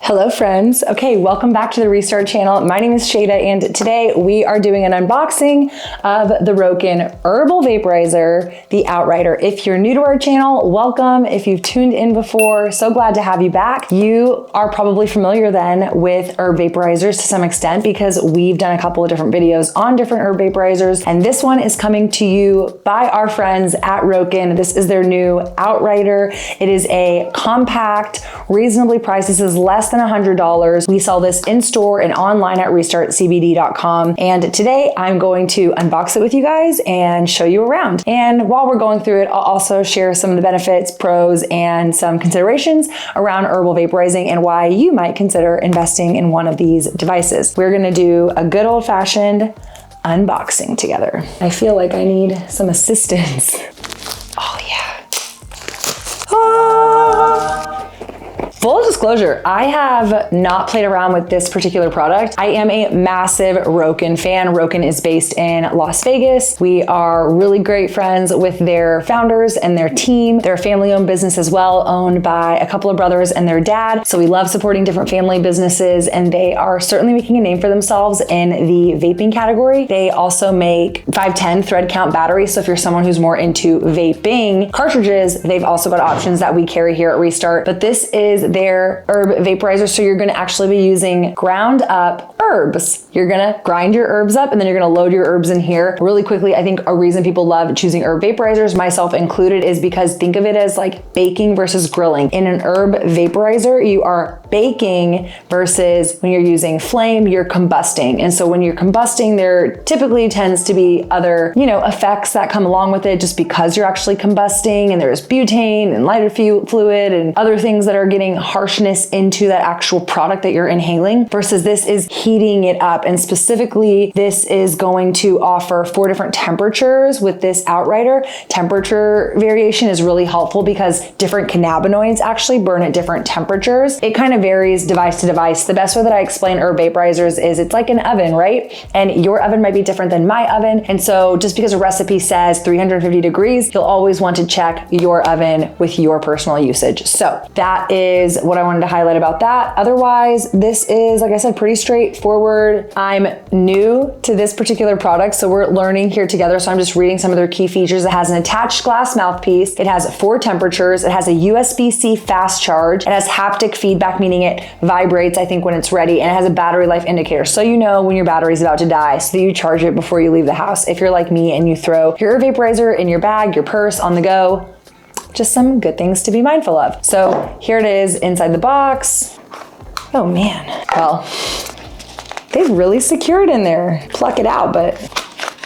Hello friends. Okay, welcome back to the Restart channel. My name is Shada and today we are doing an unboxing of the Rokin Herbal Vaporizer, the Outrider. If you're new to our channel, welcome. If you've tuned in before, so glad to have you back. You are probably familiar then with herb vaporizers to some extent because we've done a couple of different videos on different herb vaporizers, and this one is coming to you by our friends at Rokin. This is their new Outrider. It is a compact, reasonably priced. This is less than $100. We sell this in store and online at restartcbd.com. And today I'm going to unbox it with you guys and show you around. And while we're going through it, I'll also share some of the benefits, pros, and some considerations around herbal vaporizing and why you might consider investing in one of these devices. We're gonna do a good old-fashioned unboxing together. I feel like I need some assistance. Oh yeah. Ah. Full disclosure, I have not played around with this particular product. I am a massive Rokin fan. Rokin is based in Las Vegas. We are really great friends with their founders and their team. They're a family-owned business as well, owned by a couple of brothers and their dad. So we love supporting different family businesses, and they are certainly making a name for themselves in the vaping category. They also make 510 thread count batteries. So if you're someone who's more into vaping cartridges, they've also got options that we carry here at Restart. But this is their herb vaporizer. So you're gonna actually be using ground up herbs. You're gonna grind your herbs up and then you're gonna load your herbs in here. Really quickly, I think a reason people love choosing herb vaporizers, myself included, is because think of it as like baking versus grilling. In an herb vaporizer, you are baking versus when you're using flame, you're combusting. And so when you're combusting, there typically tends to be other, effects that come along with it just because you're actually combusting, and there's butane and lighter fluid and other things that are getting harshness into that actual product that you're inhaling, versus this is heating it up. And specifically, this is going to offer 4 different temperatures with this Outrider. Temperature variation is really helpful because different cannabinoids actually burn at different temperatures. It kind of varies device to device. The best way that I explain herb vaporizers is it's like an oven, right? And your oven might be different than my oven. And so just because a recipe says 350 degrees, you'll always want to check your oven with your personal usage. So that is what I wanted to highlight about that. Otherwise, this is, like I said, pretty straightforward. I'm new to this particular product, so we're learning here together. So I'm just reading some of their key features. It has an attached glass mouthpiece. It has 4 temperatures. It has a USB-C fast charge. It has haptic feedback, meaning it vibrates, I think, when it's ready. And it has a battery life indicator. So you know when your battery's about to die, so that you charge it before you leave the house. If you're like me and you throw your vaporizer in your bag, your purse, on the go, just some good things to be mindful of. So here it is inside the box. Oh man, well, they've really secured in there. Pluck it out, but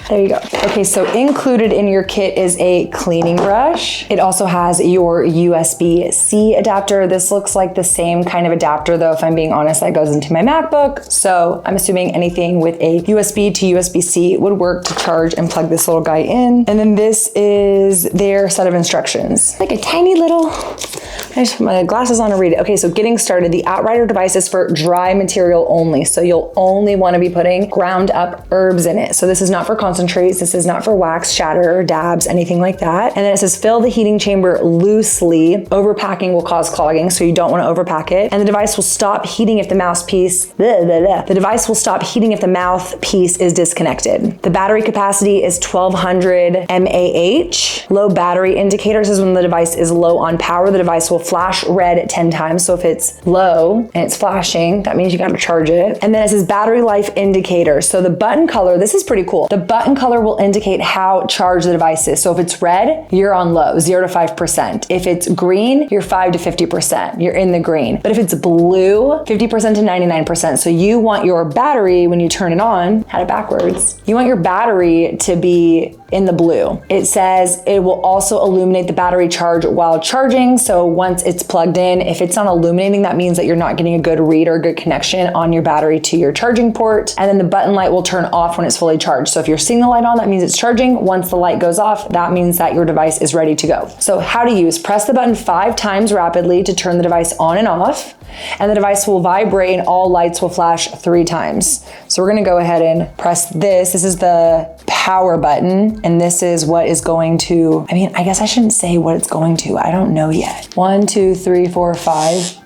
there you go. Okay, so included in your kit is a cleaning brush. It also has your USB-C adapter. This looks like the same kind of adapter, though, if I'm being honest, that goes into my MacBook. So I'm assuming anything with a USB to USB-C would work to charge and plug this little guy in. And then this is their set of instructions. Like a tiny little, I just put my glasses on to read it. Okay, so getting started. The Outrider device is for dry material only. So you'll only want to be putting ground up herbs in it. So this is not for concentrates. This is not for wax, shatter, or dabs, anything like that. And then it says fill the heating chamber loosely. Overpacking will cause clogging, so you don't want to overpack it. And the device will stop heating if the mouthpiece, the device will stop heating if the mouthpiece is disconnected. The battery capacity is 1200 mAh. Low battery indicator says when the device is low on power, the device will flash red 10 times. So if it's low and it's flashing, that means you got to charge it. And then it says battery life indicator. So the button color, this is pretty cool. The button color will indicate how charged the device is. So if it's red, you're on low, 0 to 5%. If it's green, you're 5 to 50%. You're in the green. But if it's blue, 50% to 99%. So you want your battery, when you turn it on, had it backwards, you want your battery to be in the blue. It says it will also illuminate the battery charge while charging. So once it's plugged in, if it's not illuminating, that means that you're not getting a good read or a good connection on your battery to your charging port. And then the button light will turn off when it's fully charged. So if you're seeing the light on, that means it's charging. Once the light goes off, that means that your device is ready to go. So how to use: press the button 5 times rapidly to turn the device on and off. And the device will vibrate and all lights will flash 3 times. So we're gonna go ahead and press this. This is the power button, and this is what is going to, I guess I shouldn't say what it's going to. I don't know yet. 1, 2, 3, 4, 5.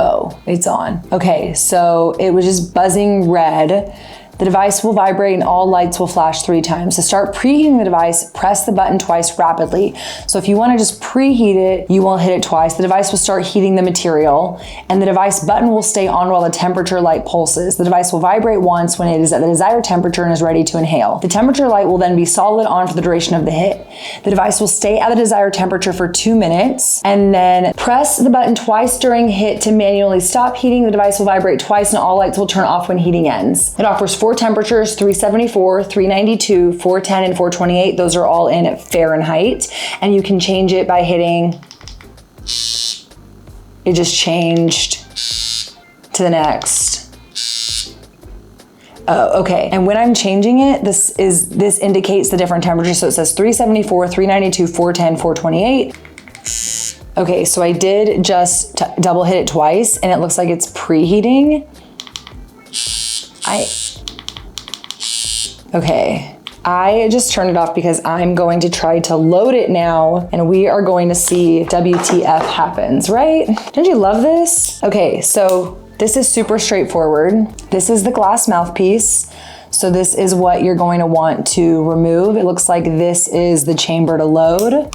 Oh, it's on. Okay, so it was just buzzing red. The device will vibrate and all lights will flash 3 times. To start preheating the device, press the button twice rapidly. So if you want to just preheat it, you will hit it twice. The device will start heating the material, and the device button will stay on while the temperature light pulses. The device will vibrate once when it is at the desired temperature and is ready to inhale. The temperature light will then be solid on for the duration of the hit. The device will stay at the desired temperature for 2 minutes, and then press the button twice during hit to manually stop heating. The device will vibrate twice and all lights will turn off when heating ends. It offers 4 temperatures, 374, 392, 410, and 428. Those are all in Fahrenheit. And you can change it by hitting, it just changed to the next. Oh, okay. And when I'm changing it, this indicates the different temperatures. So it says 374, 392, 410, 428. Okay, so I did just double hit it twice and it looks like it's preheating. Okay, I just turned it off because I'm going to try to load it now and we are going to see WTF happens, right? Don't you love this? Okay, so this is super straightforward. This is the glass mouthpiece. So this is what you're going to want to remove. It looks like this is the chamber to load.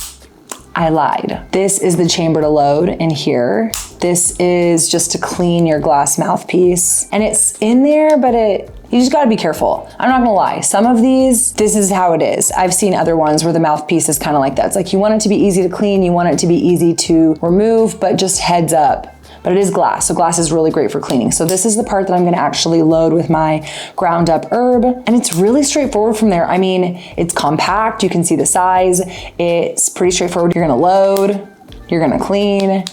I lied. This is the chamber to load in here. This is just to clean your glass mouthpiece. And it's in there, but you just gotta be careful. I'm not gonna lie, some of these, this is how it is. I've seen other ones where the mouthpiece is kind of like that. It's like you want it to be easy to clean, you want it to be easy to remove, but just heads up. But it is glass, so glass is really great for cleaning. So this is the part that I'm gonna actually load with my ground up herb. And it's really straightforward from there. I mean, it's compact, you can see the size. It's pretty straightforward. You're gonna load, you're gonna clean,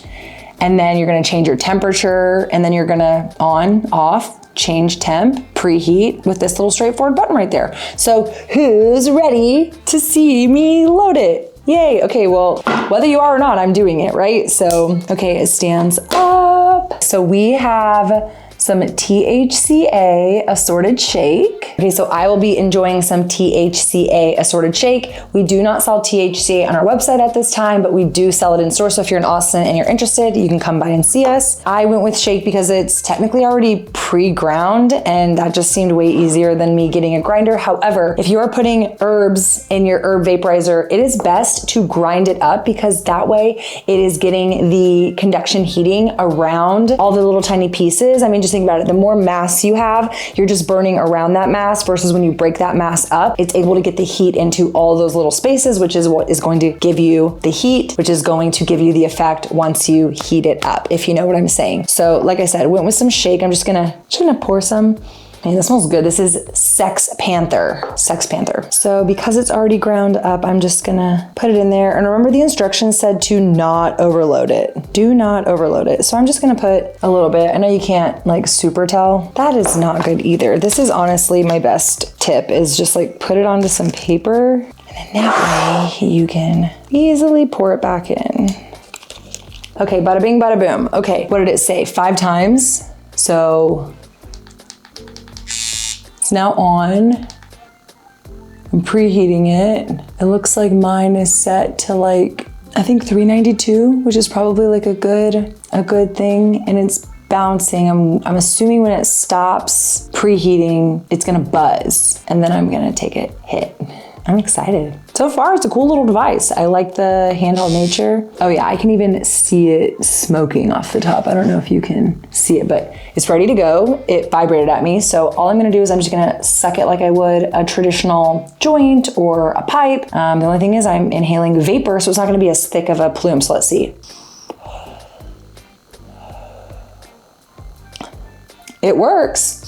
and then you're gonna change your temperature, and then you're gonna on, off, change temp, preheat with this little straightforward button right there. So who's ready to see me load it? Yay, okay, well, whether you are or not, I'm doing it, right? So, okay, it stands up. So we have some THCA assorted shake. Okay, so I will be enjoying some THCA assorted shake. We do not sell THCA on our website at this time, but we do sell it in store. So if you're in Austin and you're interested, you can come by and see us. I went with shake because it's technically already pre-ground and that just seemed way easier than me getting a grinder. However, if you are putting herbs in your herb vaporizer, it is best to grind it up because that way it is getting the conduction heating around all the little tiny pieces. I mean, just think about it. The more mass you have, you're just burning around that mass versus when you break that mass up, it's able to get the heat into all those little spaces, which is what is going to give you the heat, which is going to give you the effect once you heat it up, if you know what I'm saying. So like I said, went with some shake. I'm just gonna pour some. Man, this smells good. This is Sex Panther. So because it's already ground up, I'm just gonna put it in there. And remember the instructions said to not overload it. Do not overload it. So I'm just gonna put a little bit. I know you can't like super tell. That is not good either. This is honestly my best tip is just like put it onto some paper and then that way you can easily pour it back in. Okay, bada bing, bada boom. Okay, what did it say? 5 times. So it's now on. I'm preheating it. It looks like mine is set to like, I think 392, which is probably like a good thing. And it's bouncing. I'm assuming when it stops preheating, it's gonna buzz and then I'm gonna take a hit. I'm excited. So far, it's a cool little device. I like the handheld nature. Oh yeah, I can even see it smoking off the top. I don't know if you can see it, but it's ready to go. It vibrated at me. So all I'm gonna do is I'm just gonna suck it like I would a traditional joint or a pipe. The only thing is I'm inhaling vapor, so it's not gonna be as thick of a plume. So let's see. It works.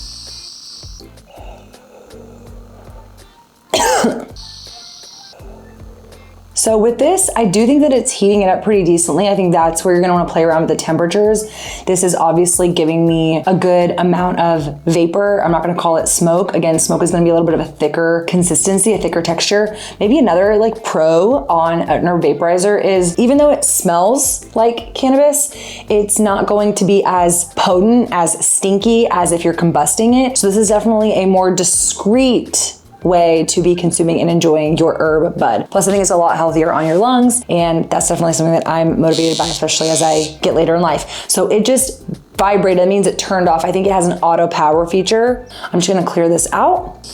So with this, I do think that it's heating it up pretty decently. I think that's where you're gonna wanna play around with the temperatures. This is obviously giving me a good amount of vapor. I'm not gonna call it smoke. Again, smoke is gonna be a little bit of a thicker consistency, a thicker texture. Maybe another like pro on an herb vaporizer is even though it smells like cannabis, it's not going to be as potent, as stinky as if you're combusting it. So this is definitely a more discreet way to be consuming and enjoying your herb bud. Plus, I think it's a lot healthier on your lungs, and that's definitely something that I'm motivated by, especially as I get later in life. So it just vibrated. That means it turned off. I think it has an auto power feature. I'm just gonna clear this out.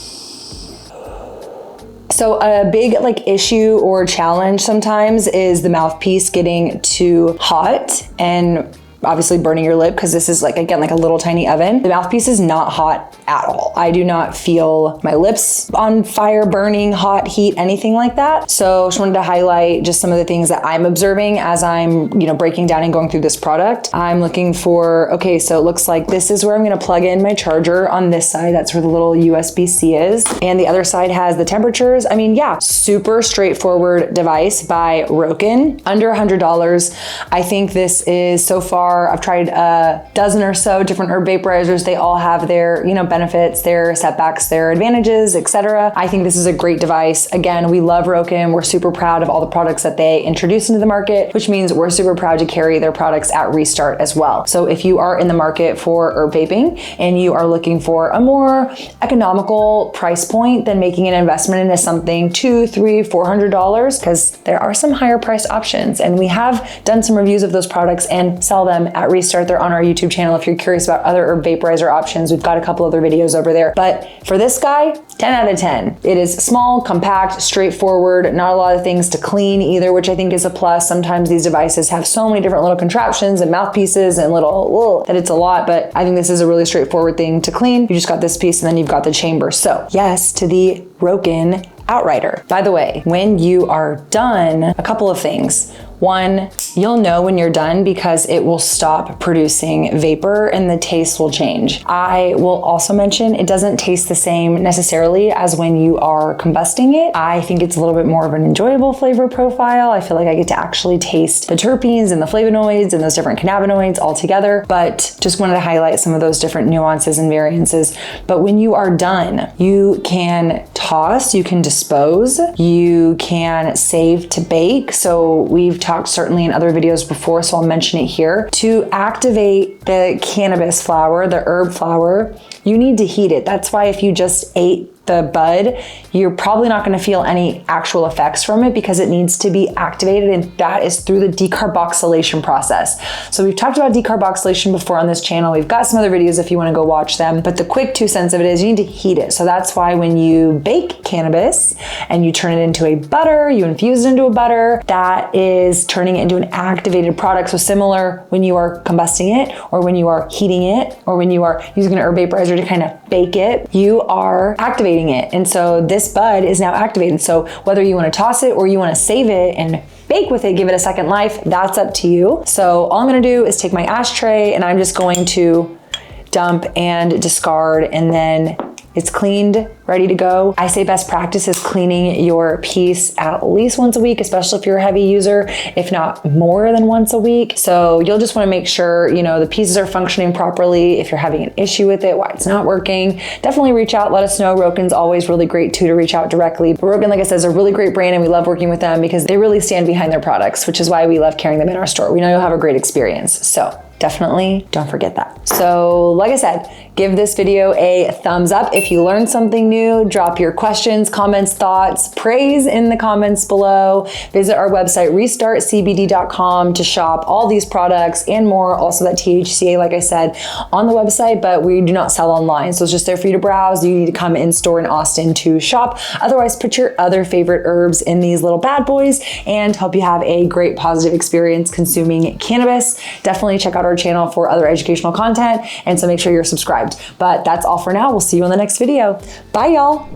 So a big issue or challenge sometimes is the mouthpiece getting too hot and obviously burning your lip, because this is again like a little tiny oven. The mouthpiece is not hot at all. I do not feel my lips on fire, burning, hot, heat, anything like that. So just wanted to highlight just some of the things that I'm observing as I'm, breaking down and going through this product. I'm looking for, okay, so it looks like this is where I'm gonna plug in my charger on this side. That's where the little USB-C is. And the other side has the temperatures. I mean, yeah, super straightforward device by Rokin, under $100. I think this is so far, I've tried a dozen or so different herb vaporizers. They all have their, benefits, their setbacks, their advantages, etc. I think this is a great device. Again, we love Rokin. We're super proud of all the products that they introduce into the market, which means we're super proud to carry their products at Restart as well. So if you are in the market for herb vaping and you are looking for a more economical price point than making an investment into something $200, $300, $400, because there are some higher priced options, and we have done some reviews of those products and sell them at Restart. They're on our YouTube channel. If you're curious about other herb vaporizer options, we've got a couple other videos over there. But for this guy, 10 out of 10. It is small, compact, straightforward, not a lot of things to clean either, which I think is a plus. Sometimes these devices have so many different little contraptions and mouthpieces and that it's a lot, but I think this is a really straightforward thing to clean. You just got this piece and then you've got the chamber. So yes to the Rokin Outrider. By the way, when you are done, a couple of things. One, you'll know when you're done because it will stop producing vapor and the taste will change. I will also mention it doesn't taste the same necessarily as when you are combusting it. I think it's a little bit more of an enjoyable flavor profile. I feel like I get to actually taste the terpenes and the flavonoids and those different cannabinoids all together, but just wanted to highlight some of those different nuances and variances. But when you are done, you can toss, you can dispose, you can save to bake. So we've talked certainly in other videos before, so I'll mention it here. To activate the cannabis flower, the herb flower, you need to heat it. That's why if you just ate the bud, you're probably not going to feel any actual effects from it because it needs to be activated, and that is through the decarboxylation process. So we've talked about decarboxylation before on this channel. We've got some other videos if you want to go watch them, but the quick 2 cents of it is you need to heat it. So that's why when you bake cannabis and you turn it into a butter, you infuse it into a butter, that is turning it into an activated product. So similar when you are combusting it, or when you are heating it, or when you are using an herb vaporizer to kind of bake it, you are activating it. And so this bud is now activated. So whether you want to toss it or you want to save it and bake with it, give it a second life, that's up to you. So all I'm going to do is take my ashtray and I'm just going to dump and discard, and then it's cleaned, ready to go. I say best practice is cleaning your piece at least once a week, especially if you're a heavy user, if not more than once a week. So you'll just want to make sure, the pieces are functioning properly. If you're having an issue with it, why it's not working, definitely reach out, let us know. Rokin's always really great too to reach out directly. But Rokin, like I said, is a really great brand and we love working with them because they really stand behind their products, which is why we love carrying them in our store. We know you'll have a great experience. So definitely don't forget that. So like I said, give this video a thumbs up. If you learned something new, drop your questions, comments, thoughts, praise in the comments below. Visit our website, restartcbd.com, to shop all these products and more. Also that THCA, like I said, on the website, but we do not sell online. So it's just there for you to browse. You need to come in store in Austin to shop. Otherwise, put your other favorite herbs in these little bad boys and hope you have a great positive experience consuming cannabis. Definitely check out our channel for other educational content, and so make sure you're subscribed. But that's all for now. We'll see you in the next video. Bye, y'all.